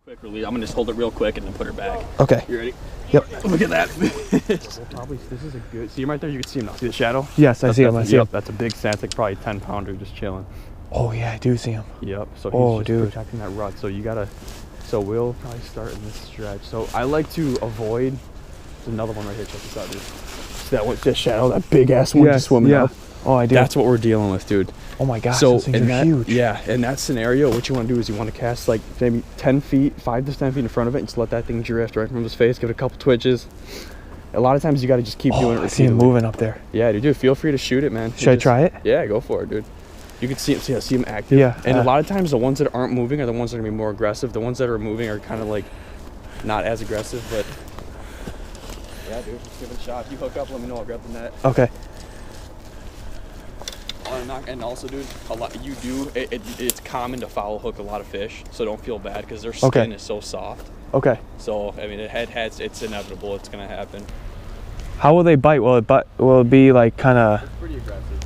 Quick release. I'm gonna just hold it real quick and then put her back. Okay. You ready? Yep. Look at that. Probably this is a good. See him right there. You can see him now. See the shadow? Yes, I see him. I see him. That's a big sand. It's like probably 10-pounder just chilling. Oh yeah, I do see him. Yep. So he's just protecting that rut. So you gotta. So we'll probably start in this stretch. So I like to avoid. There's another one right here. Check this out, dude. See that one, that shadow, that big ass one just swimming up. Oh, I do. That's what we're dealing with, dude. Oh my gosh, so those things are huge. Yeah, in that scenario, what you want to do is you want to cast like maybe 10 feet, 5 to 10 feet in front of it, and just let that thing drift right from his face. Give it a couple twitches. A lot of times you got to just keep doing it. I see him moving up there. Yeah, dude. Feel free to shoot it, man. Should I try it? Yeah, go for it, dude. You can see him active. Yeah. And a lot of times the ones that aren't moving are the ones that are gonna be more aggressive. The ones that are moving are kind of like not as aggressive, but yeah, dude. Just give it a shot. If you hook up, let me know. I'll grab the net. Okay. And also, dude, it's common to foul hook a lot of fish, so don't feel bad because their skin is so soft. Okay. So I mean, it's inevitable. It's gonna happen. How will they bite? Will it be like kind of Pretty aggressive.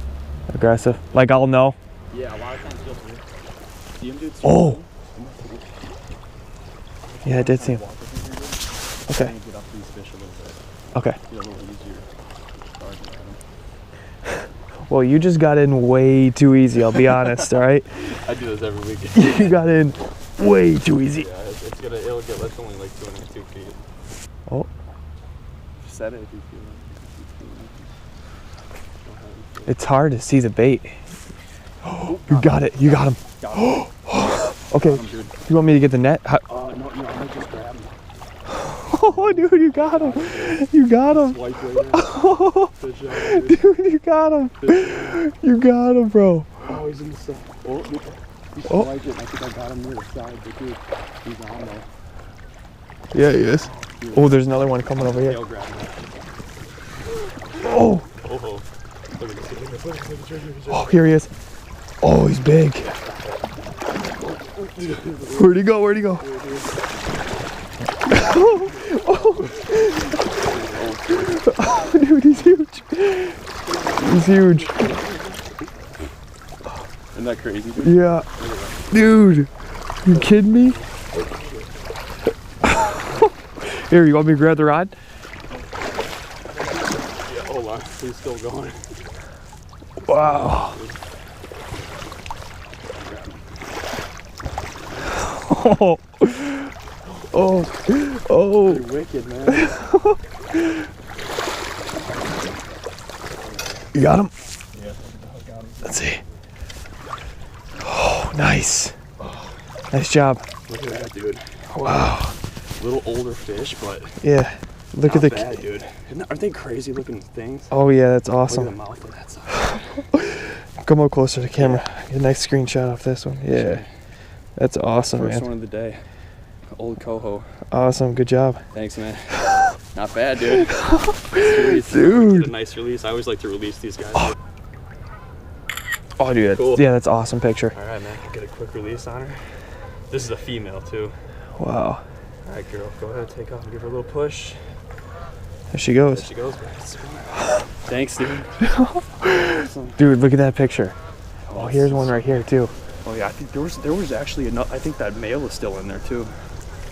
Aggressive? Like I'll know? Yeah, a lot of times you'll see him, dude. Oh. Yeah, I did see him. Okay. Okay. Well, you just got in way too easy, I'll be honest, all right? I do this every weekend. You got in way too easy. Yeah, it'll get, that's only like 2 feet. Oh. Set it if you feel it. It's hard to see the bait. You got it, you got him. Okay, you want me to get the net? No, I might just grab him. Oh, dude, you got him. You got him. Dude, you got him. You got him, bro. Oh, he's in the side. He's I think I got him near the side, but dude, he's on there. Yeah, he is. Oh, there's another one coming over here. Oh. Oh, here he is. Oh, he's big. Where'd he go? Where'd he go? Oh, dude, he's huge. He's huge. Isn't that crazy, dude? Yeah. Dude, you kidding me? Here, you want me to grab the rod? Yeah, hold on. He's still going. Wow. Oh. You're wicked, man. You got him? Yeah, I got him. Let's see. Oh, nice. Nice job. Look at that, dude. Wow. Little older fish, but yeah. Look at the bad, dude. Aren't they crazy looking things? Oh yeah, that's awesome. Look at the mouth of that side. Come up closer to the camera. Get a nice screenshot off this one. Yeah. That's awesome, First man. one of the day. Old coho. Awesome. Good job. Thanks, man. Not bad, dude. Nice dude. Get a nice release. I always like to release these guys. Oh, dude. Cool. Yeah, that's an awesome picture. All right, man. Get a quick release on her. This is a female, too. Wow. All right, girl. Go ahead, take off and give her a little push. There she goes. There she goes, man. Thanks, dude. Awesome. Dude, look at that picture. Oh, here's one right here, too. Oh, yeah. I think there was actually enough. I think that male is still in there, too.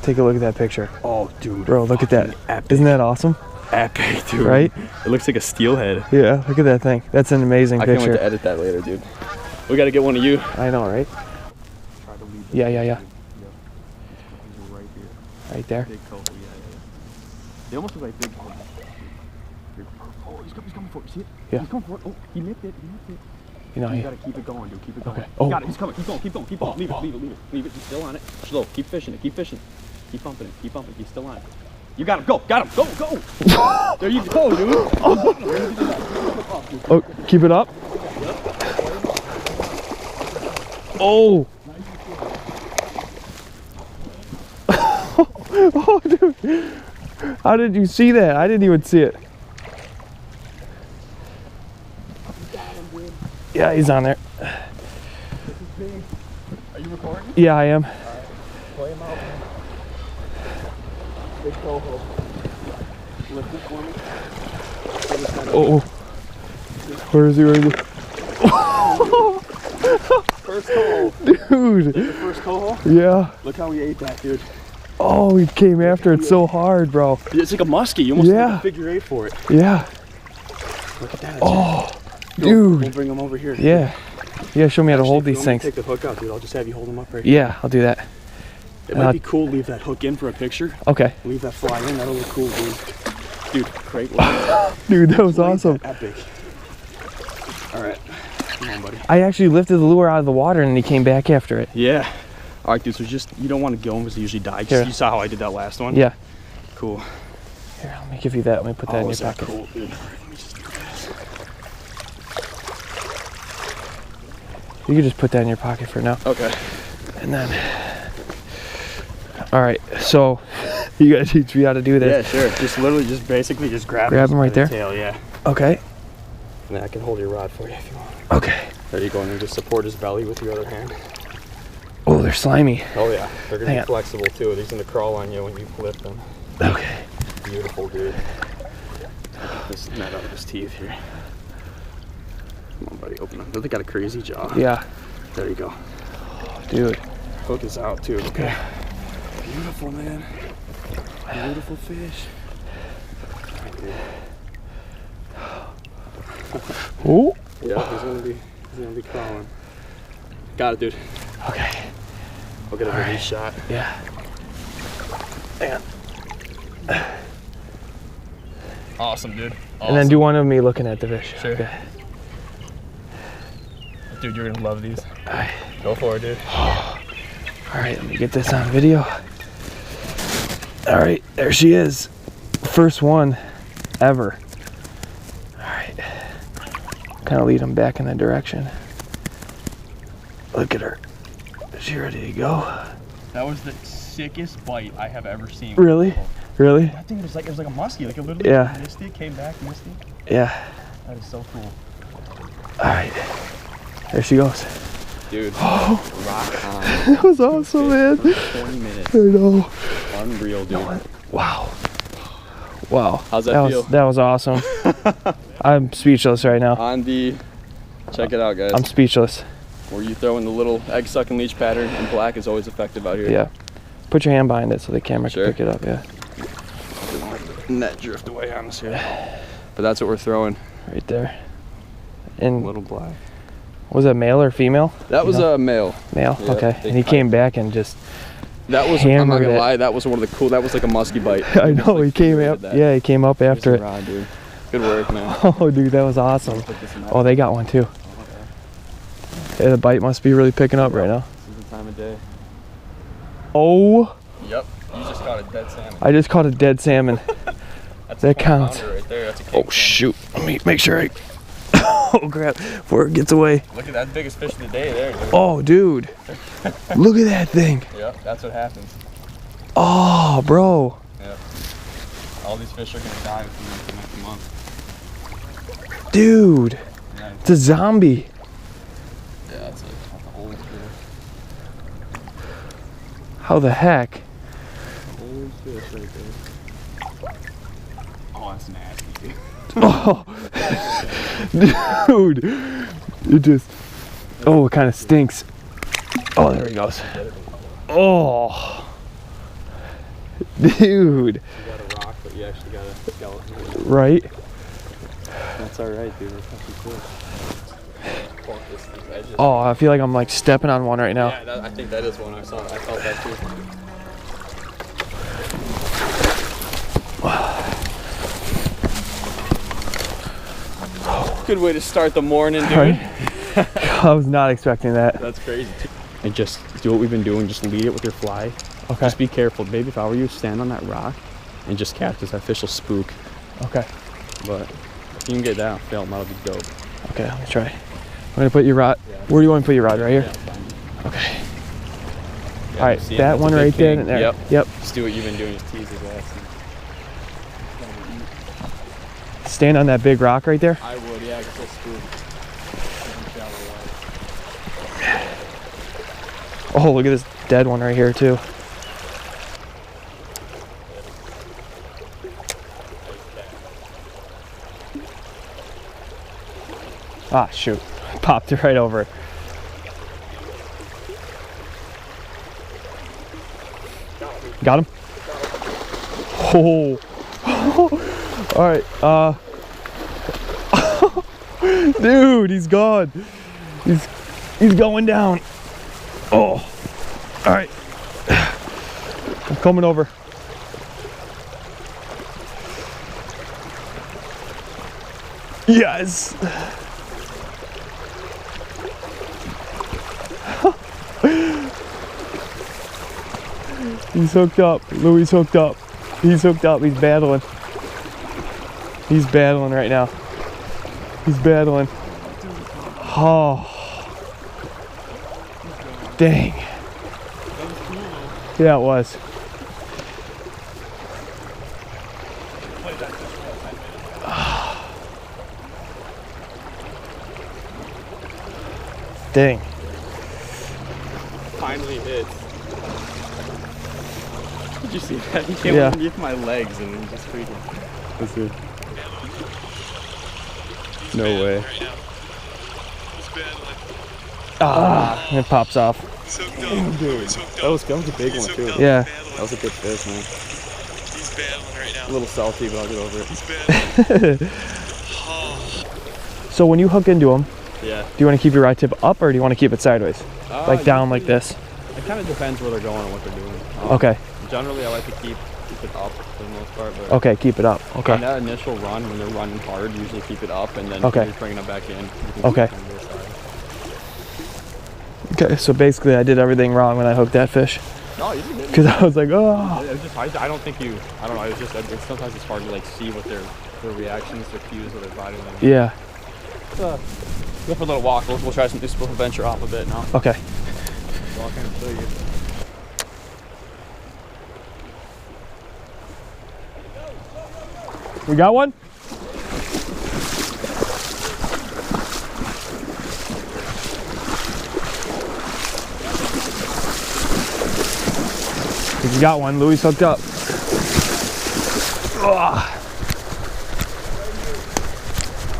Take a look at that picture. Oh, dude. Bro, look at that. Epic. Isn't that awesome? Epic, dude. Right? It looks like a steelhead. Yeah, look at that thing. That's an amazing I picture. can't wait to edit that later, dude. We got to get one of you. I know, right? Yeah. Right there? Big coho, yeah. They almost look like big coho. Oh, he's coming for it. See it? Yeah. He's coming for it. Oh, he nipped it. You know, You gotta keep it going, dude. Keep it going. Okay. Oh. Got it. He's coming. Keep going. Keep going. Leave it. He's still on it. Slow. Keep fishing it. Keep bumping it. He's still on it. You got him. Go. Got him. Go. There you go, dude. Oh, keep it up. Oh. Oh, dude. How did you see that? I didn't even see it. Yeah, he's on there. Are you recording? Yeah, I am. Play him out, man. Big coho. Lift it for me. Oh. Where is he? First coho. Dude. The first coho? Yeah. Look how he ate that, dude. Oh, he came after it so hard, bro. It's like a muskie. You almost make a figure eight for it. Yeah. Look at that. Oh, dude. We'll bring them over here. Yeah. You gotta show me how to hold these things. Take the hook out, dude. I'll just have you hold them up right here. Yeah, I'll do that. It might be cool to leave that hook in for a picture. Okay. Leave that fly in. That'll look cool, dude. Dude, great. Dude, that was awesome. Epic. All right. Come on, buddy. I actually lifted the lure out of the water and he came back after it. Yeah. All right, dude. So just, you don't want to gill them because they usually die. You saw how I did that last one? Yeah. Cool. Here, let me give you that. Let me put that in your pocket. Cool, dude. All right, let me just do this. You can just put that in your pocket for now. Okay. And then, all right, so you gotta teach me how to do this. Yeah, sure. Just literally, just basically just grab them right there? Tail, yeah. Okay. And then I can hold your rod for you if you want. Okay. There you go, and then just support his belly with your other hand. Oh, they're slimy. Oh yeah, they're gonna be flexible too. They're gonna crawl on you when you lift them. Okay. Beautiful, dude. This net out of his teeth here. Come on, buddy, open them. They got a crazy jaw. Yeah. There you go. Oh, dude. Hook is out too. Okay. Beautiful, man. Beautiful fish. Oh. Yeah, he's gonna be crawling. Got it, dude. Okay. We'll get a release shot. Yeah. Hang on. Awesome, dude. Awesome. And then do one of me looking at the fish. Sure. Okay. Dude, you're gonna love these. All right. Go for it, dude. All right, let me get this on video. All right, there she is. First one ever. All right. Kind of lead them back in that direction. Look at her. Is she ready to go? That was the sickest bite I have ever seen. Really? Really? That thing was like, it was like a muskie. Like it literally missed it, came back, missed it. Yeah. That is so cool. All right. There she goes. Dude, oh. Rock on. That was awesome, man. 20 minutes. I know. Unreal, dude. Wow. Wow. How's that feel? That was awesome. I'm speechless right now. On the, check it out, guys. I'm speechless. Where you throw in the little egg sucking leech pattern, and black is always effective out here. Yeah. Put your hand behind it so the camera can pick it up, yeah. Net drift away on us here. But that's what we're throwing. Right there. And little black. Was it male or female? That was a male. Male, yeah, okay. And he came back and just that was, I'm not gonna lie, that was one of the cool, that was like a musky bite. I know, he came up, yeah, he came up after it. Rod, dude. Good work, man. Oh, dude, that was awesome. Oh, they got one too. Yeah, the bite must be really picking up right now. This is the time of day. Oh. Yep, you just caught a dead salmon. I just caught a dead salmon. That counts. Right there. That's a oh, shoot. Let me make sure I... Oh, crap. Before it gets away. Look at that biggest fish of the day there, dude. Oh, dude. Look at that thing. Yep, that's what happens. Oh, bro. Yep. All these fish are going to die within the next month. Dude. Yeah. It's a zombie. Yeah, that's an old fish. How the heck? Old fish right there. Oh, that's nasty, dude. Oh, dude, it just, oh, it kind of stinks. Oh, there he goes. Oh, dude. You got a rock, but you actually got a skeleton. Right? That's all right, dude. That's fucking cool. Oh, I feel like I'm like stepping on one right now. Yeah, I think that is one. I felt that too. Good way to start the morning, dude. Right? I was not expecting that. That's crazy. And just do what we've been doing. Just lead it with your fly. Okay. Just be careful, baby. If I were you, stand on that rock and just catch this. That fish will spook. Okay. But if you can get that on film, that'll be dope. Okay, let me try. I'm gonna put your rod. Yeah. Where do you want to put your rod? Right here? Yeah, okay. Yeah, all right, that one right there and there. Yep. Yep. Just do what you've been doing. Just tease his ass. Stand on that big rock right there? I would, yeah, because that's cool. Oh, look at this dead one right here too. Ah, shoot. Popped it right over. Got him? Oh. All right. Dude, he's gone. He's going down. Oh. All right. I'm coming over. Yes. He's hooked up. Louis hooked up. He's hooked up. He's battling. He's battling right now. He's battling. Oh. Dang. Yeah, it was. Dang. Finally hit. Did you see that? He came underneath my legs and then just freaking. That's it. No way. Ah, and it pops off. Damn, dude. That was a big one too. Yeah. That was a good fish, man. He's battling right now. A little salty, but I'll get over it. He's battling. So when you hook into them, Yeah. do you want to keep your rod tip up or do you want to keep it sideways? Like down like this? It kind of depends where they're going and what they're doing. Okay. Generally, I like to keep it up for the most part. But Okay, keep it up. Okay. on that initial run, when they're running hard, usually keep it up, and then Okay. when you're bringing them back in. Okay. Okay, so basically I did everything wrong when I hooked that fish. No, you didn't. Because I was like, oh. It was just, I don't think you. I don't know. It's just sometimes it's hard to like see what their reactions, their cues, what their body language. Yeah. Go for a little walk. We'll try some. We'll venture off a bit now. Okay. So I'll kind of show you. We got one? We got one. Louis hooked up. Ugh.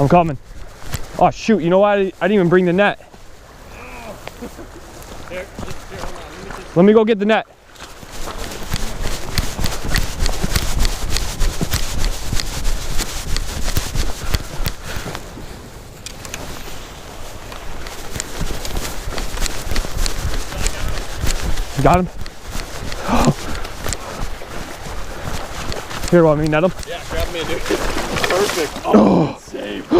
I'm coming. Oh shoot! You know what? I didn't even bring the net. Let me go get the net. Got him. Here, want me to net him? Yeah, grab me, dude. Perfect. Oh, good save.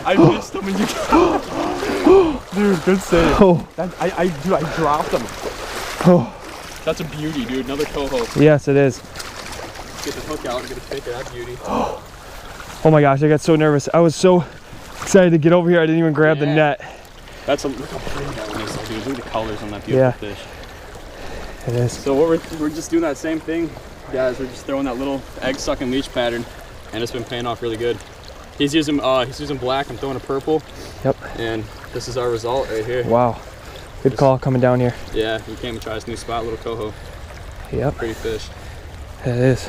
I missed him and you. Dude, good save. Oh. Dude, I dropped him. Oh. That's a beauty, dude. Another coho. Yes, it is. Get the hook out and get a pick of that beauty. Oh my gosh, I got so nervous. I was so excited to get over here. I didn't even grab the net. That's look how pretty that one is, dude. Look at the colors on that beautiful fish. It is. So what we're just doing that same thing, guys. We're just throwing that little egg sucking leech pattern, and it's been paying off really good. He's using black. I'm throwing a purple. Yep. And this is our result right here. Wow. Good call coming down here. Yeah, we came and tried this new spot, little coho. Yep. Pretty fish. It is.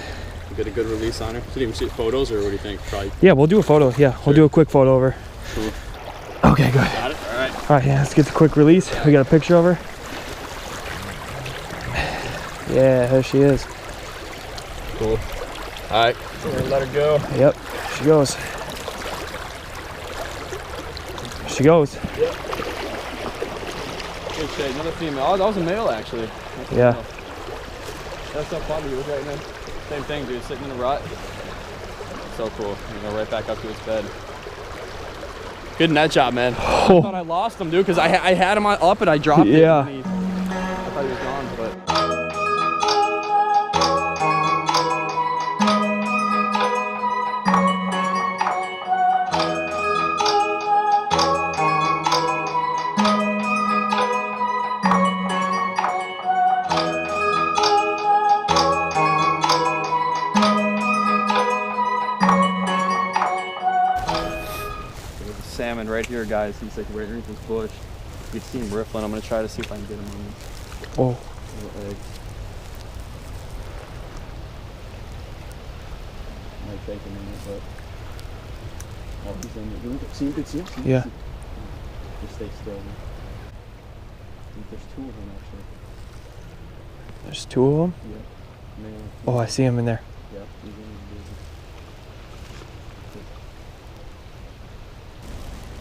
You get a good release on her. Should even shoot photos, or what do you think? Probably. Yeah, we'll do a photo. Yeah, we'll do a quick photo over. Cool. Okay, good. Got it. All right. All right, yeah. Let's get the quick release. We got a picture of her. Yeah, there she is. Cool. All right, so we're gonna let her go. Yep, she goes. She goes. Yep. Good shade, another female. Oh, that was a male actually. Yeah. Male. That's so fun to do right now. Same thing, dude. Sitting in the rut. So cool. You go right back up to his bed. Good net job, man. Oh. I thought I lost him, dude, because I had him up and I dropped it. Yeah. And I thought he was gone, but. Salmon right here, guys. He's like right underneath this bush. You can see him riffling. I'm gonna try to see if I can get him on this Oh. little egg. Might take a minute, but oh, he's in there. See him? Good see him? Yeah. Just stay still. I think there's two of them actually. There's two of them? Yeah. Oh, I see him in there. Yep.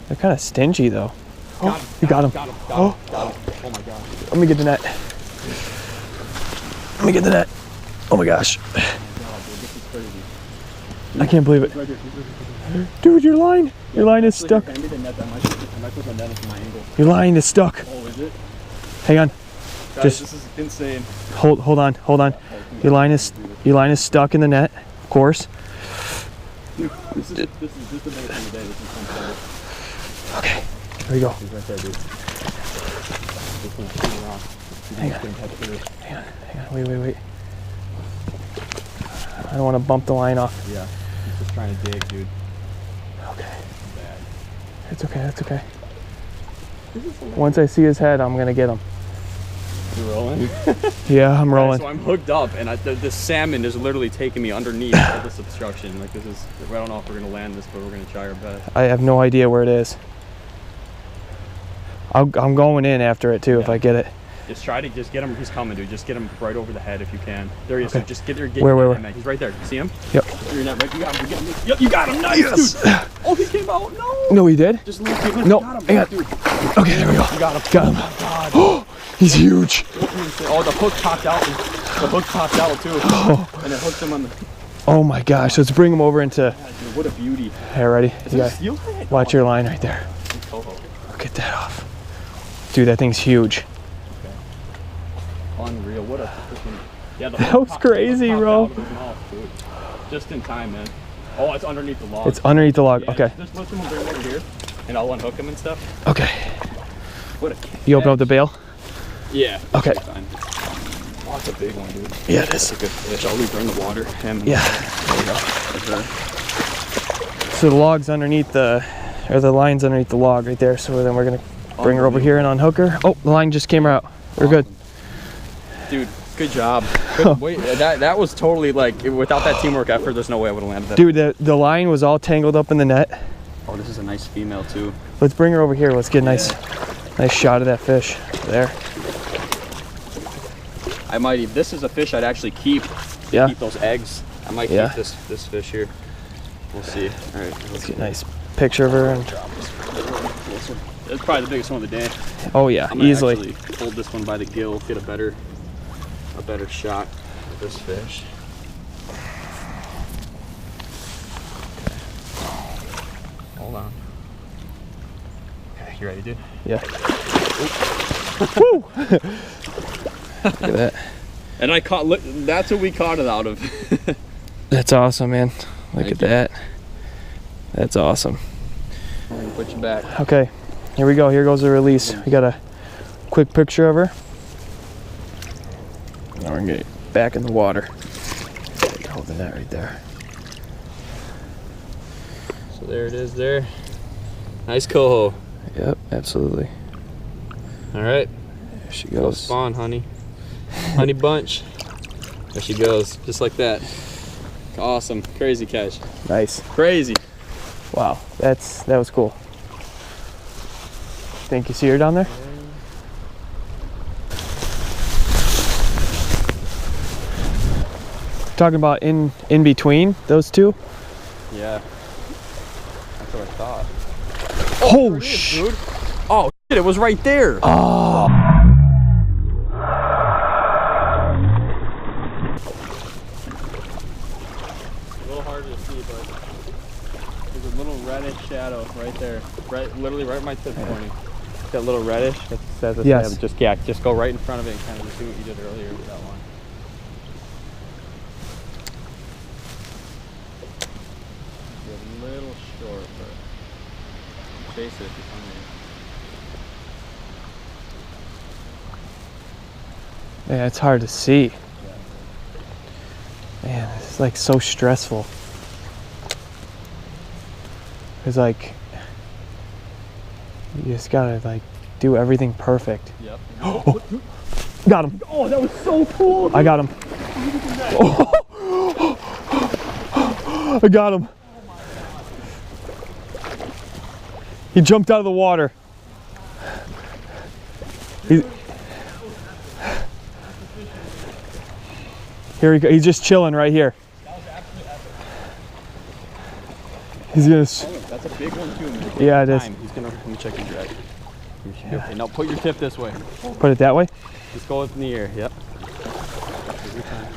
They're kind of stingy though. Oh, you got him. Got him. Oh. Got him. Oh my gosh. Let me get the net. Let me get the net. Oh my gosh. Oh my God, dude, this is crazy. I can't believe it. Right here. Dude, your line is stuck. I need a net that might put my net into my angle. Your line is stuck. Oh, is it? Hang on. Guys, Just this is insane. hold on. Your line is stuck in the net, of course. Dude, this is just the biggest thing today. This is something. Okay. There we go. He's right there, dude. Just gonna shoot around. Hang on. Wait. I don't want to bump the line off. Yeah. He's just trying to dig, dude. Okay. Bad. It's okay. Once I see his head, I'm gonna get him. You rolling? Yeah, I'm rolling. So I'm hooked up, and the salmon is literally taking me underneath of this obstruction. Like, this is, I don't know if we're gonna land this, but we're gonna try our best. I have no idea where it is. I'm going in after it too if I get it. Just try to get him. He's coming, dude. Just get him right over the head if you can. There he is. Okay. So just get there. Where? Man. He's right there. You see him? Yep. You're not right. You got him. Yep, you got him. Nice, Yes. dude. Oh, he came out. No. No, he did? Just look. No, Got him. hang on. Dude. Okay, there we go. You got him. Got him. God. He's huge. Oh, the hook popped out. The hook popped out too. And it hooked him on the. Oh my gosh, let's bring him over into. God, dude, what a beauty. Hey, ready? Is You that a got, steelhead? watch your line right there. Get that off. Dude, that thing's huge. Unreal. What a freaking. Yeah, the That hook was popped crazy, out bro. of his mouth, dude. Just in time, man. Oh, it's underneath the log. It's underneath the log. Yeah, Okay. Just let someone bring him over here, and I'll unhook him and stuff. Okay. What a. You open up the bail? Yeah. Okay. Fine. Oh, that's a big one, dude. Yeah, it is. That's a good fish. I'll leave her in the water. Him. Yeah. There you go. That's her. So the log's underneath the line's underneath the log right there. So then we're gonna bring her over here and unhook her. Oh, the line just came out. We're good. Dude, good job. Good, wait, that was totally like, without that teamwork effort, there's no way I would have landed that. Dude, the line was all tangled up in the net. Oh, this is a nice female too. Let's bring her over here. Let's get a nice shot of that fish there. I might even, this is a fish I'd actually keep. Yeah. Keep those eggs. I might keep this fish here. We'll see. All right. Let's get a nice picture of her. And It's probably the biggest one of the day. oh yeah, I'm gonna easily. actually hold this one by the gill, get a better shot of this fish. Hold on. Okay, you ready, dude? Yeah. Woo! Look at that. And I caught. Look, that's what we caught it out of. That's awesome, man. Look Thank at you. that. That's awesome. I'm gonna put you back. Okay, here we go. Here goes the release. We got a quick picture of her. Now we're gonna get it back in the water. Hold the net right there. So there it is. There. Nice coho. Yep, absolutely. All right. There she Go goes. spawn, honey. Honey bunch. There she goes, just like that. Awesome, crazy catch. Nice. Crazy. Wow, that was cool. Think you see her down there? Talking about in between those two? Yeah. That's what I thought. Oh, Dude. Oh, shit, it was right there. Oh. A little harder to see, but there's a little reddish shadow right there. Literally right at my tip pointing. That little reddish, that says it's Yes. just go right in front of it and kind of just do what you did earlier with that one. You're a little short, but chase it if you find it. Man, it's hard to see. Man, it's like so stressful. It's like you just gotta like do everything perfect. Yep. Oh, got him. Oh, that was so cool. I got him. Oh. I got him. He jumped out of the water. Here, Here we go. He's just chilling right here. He's gonna. That's a big one too, man. Yeah, it is. He's gonna. Let me check your drag. You should be okay. Now put your tip this way. Put it that way. Just go up in the air. Yep. Every time.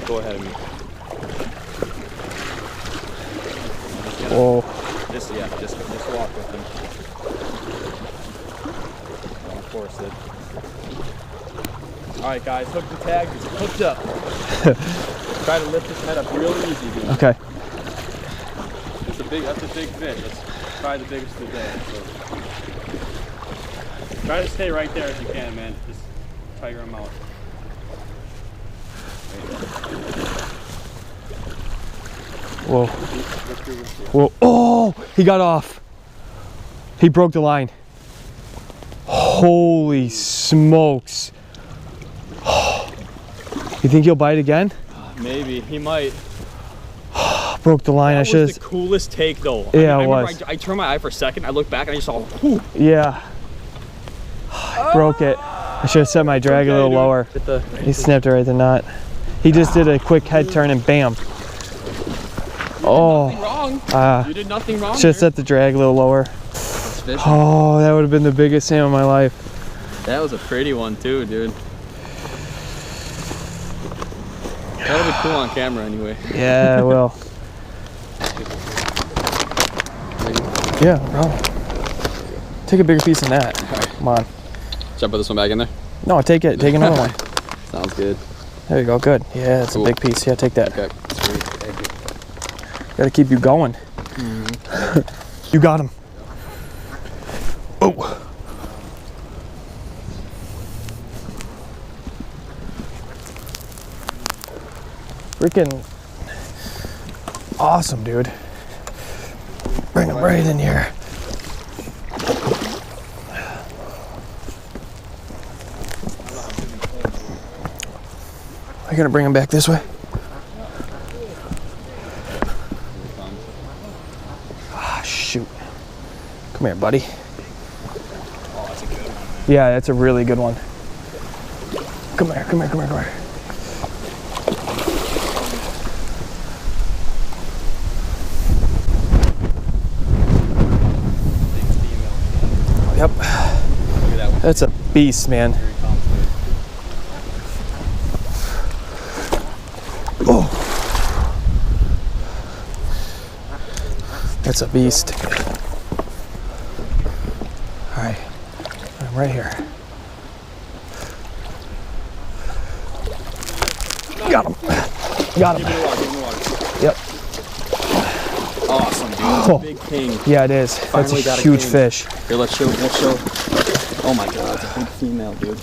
Go ahead of me. Oh. Just walk with him. Don't force it. All right, guys, hook the tag. It's hooked up. Try to lift his head up real easy, dude. Okay. That's a big fish. Let's try the biggest of the day. So, try to stay right there if you can, man. Just tiger him out. Whoa. Whoa. Oh, he got off. He broke the line. Holy smokes. You think he'll bite again? Maybe. He might. Broke the line. That was the coolest take, though. Yeah, I was. I turned my eye for a second. I looked back and I just saw, whew. Yeah. I broke it. I should have set my drag a little lower. He snapped it right at the knot. He just did a quick head turn and bam. Oh. You did nothing wrong. Should have set the drag a little lower. Oh, that would have been the biggest salmon of my life. That was a pretty one too, dude. That'll be cool on camera anyway. Yeah, well. Yeah, bro. Take a bigger piece than that. Right. Come on. Should I put this one back in there? No, take it. Take another one. Sounds good. There you go. Good. Yeah, it's cool. a big piece. Yeah, take that. Okay. Sweet. Gotta keep you going. You got him. Oh. Freaking awesome, dude. Bring him right in here. Are you gonna bring him back this way? Ah, shoot. Come here, buddy. Oh, that's a good one. Yeah, that's a really good one. Come here, come here, come here, come here. Yep. Look at that one. That's a beast, man. Oh. That's a beast. All right. I'm right here. Got him. Got him. Give me the water, give me the water. Yep. Awesome, dude. That's a big king. Yeah, it is. Finally That's a got huge king. fish. Here, let's show. Oh my God, it's a big female, dude.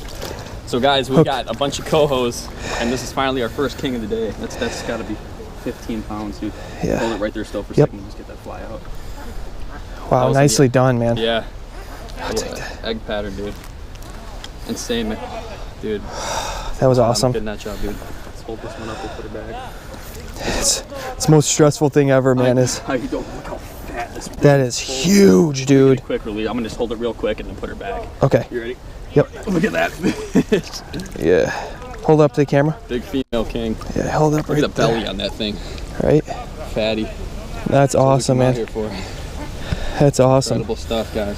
So guys, we got a bunch of cohos, and this is finally our first king of the day. That's got to be 15 pounds, dude. Yeah. Hold it right there still for a Yep. second and just get that fly out. Wow, nicely done, man. Yeah. I'll take that. Egg pattern, dude. Insane, man. Dude. That was awesome. Good that job, dude. Let's hold this one up and put it back. It's the most stressful thing ever, man. You don't look how fat this That is huge, dude. Quick release. I'm gonna just hold it real quick and then put her back. Okay. You ready? Yep. Look at that fish. Yeah. Hold up to the camera. Big female king. Yeah, hold up right Look at the belly there. on that thing. Right? Fatty. That's awesome, That's man. what we come out here for. That's awesome. Incredible stuff, guys.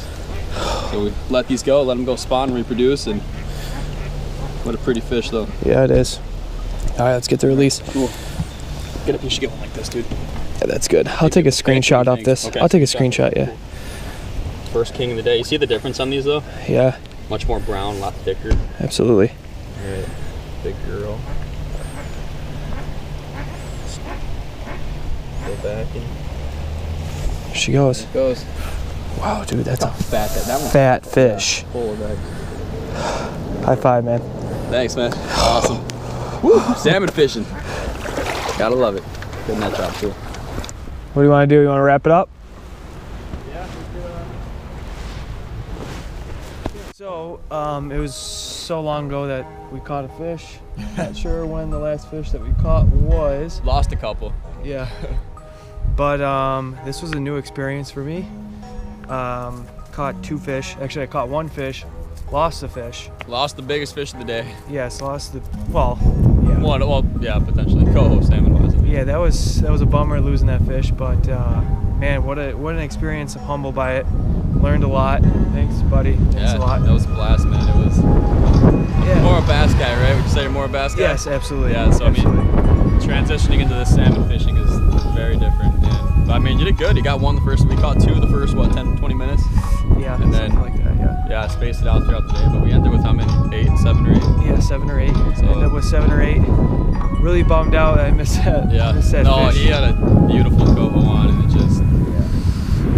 So we let these go, let them go spawn, reproduce, and what a pretty fish, though. Yeah, it is. All right, let's get the release. Cool. Get up, you should get one like this, dude. Yeah, that's good. I'll take a screenshot off this. Okay, I'll take a screenshot, yeah. First king of the day. You see the difference on these, though? Yeah, Much more brown, a lot thicker. absolutely. All right, big girl. Go back and There she goes. it goes. Wow, dude, that's a Fat, that one's fat fish. full of egg. High five, man. Thanks, man. Awesome. Woo, salmon fishing. Gotta love it. Good net job, too. What do you want to do? You want to wrap it up? Yeah. So, it was so long ago that we caught a fish. Not sure when the last fish that we caught was. Lost a couple. Yeah. But this was a new experience for me. Caught two fish. Actually, I caught one fish, lost the fish. Lost the biggest fish of the day. Yes, lost the, well, yeah, Well, yeah, potentially coho salmon wise. Yeah, that was a bummer losing that fish, but man, what an experience. I'm humbled by it. Learned a lot. Thanks, buddy. Thanks a lot. That was a blast, man. It was more a bass guy, right? Would you say you're more a bass guy? Yes, absolutely. Yeah, so absolutely. I mean, transitioning into this salmon fishing is very different. And, but I mean, you did good. You got one the first, we caught two the first, what, 10, 20 minutes? Yeah, and then, something like that, yeah. Yeah, spaced it out throughout the day, but we ended with how many? 8, 7 or 8? Yeah, 7 or 8. So, ended up with 7 or 8. Really bummed out I missed that. Yeah. Missed that No, fish. he had a beautiful coho on, and it just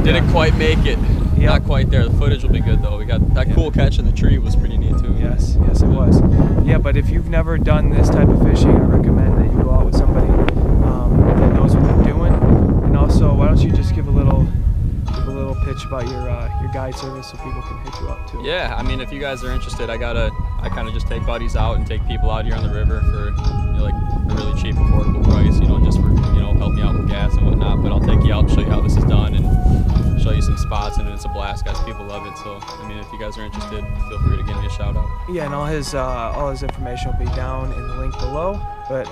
didn't quite make it. Yep. Not quite there. The footage will be good though. We got that cool catch in the tree was pretty neat too. Yes, yes it was. Yeah, but if you've never done this type of fishing, I recommend that you go out with somebody that knows what they're doing. And also, why don't you just give a little pitch about your guide service so people can hit you up too. Yeah, I mean, if you guys are interested, I kind of just take buddies out and take people out here on the river for like a really cheap, affordable price. Just for help me out with gas and whatnot. But I'll take you out, show you how this is done, and show you some spots, and it's a blast, guys. People love it. So I mean, if you guys are interested, feel free to give me a shout out. Yeah, and all his information will be down in the link below. But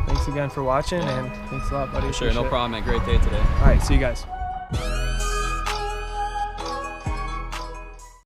thanks again for watching, and thanks a lot, buddy. For sure, no problem, man. Great day today. All right, see you guys.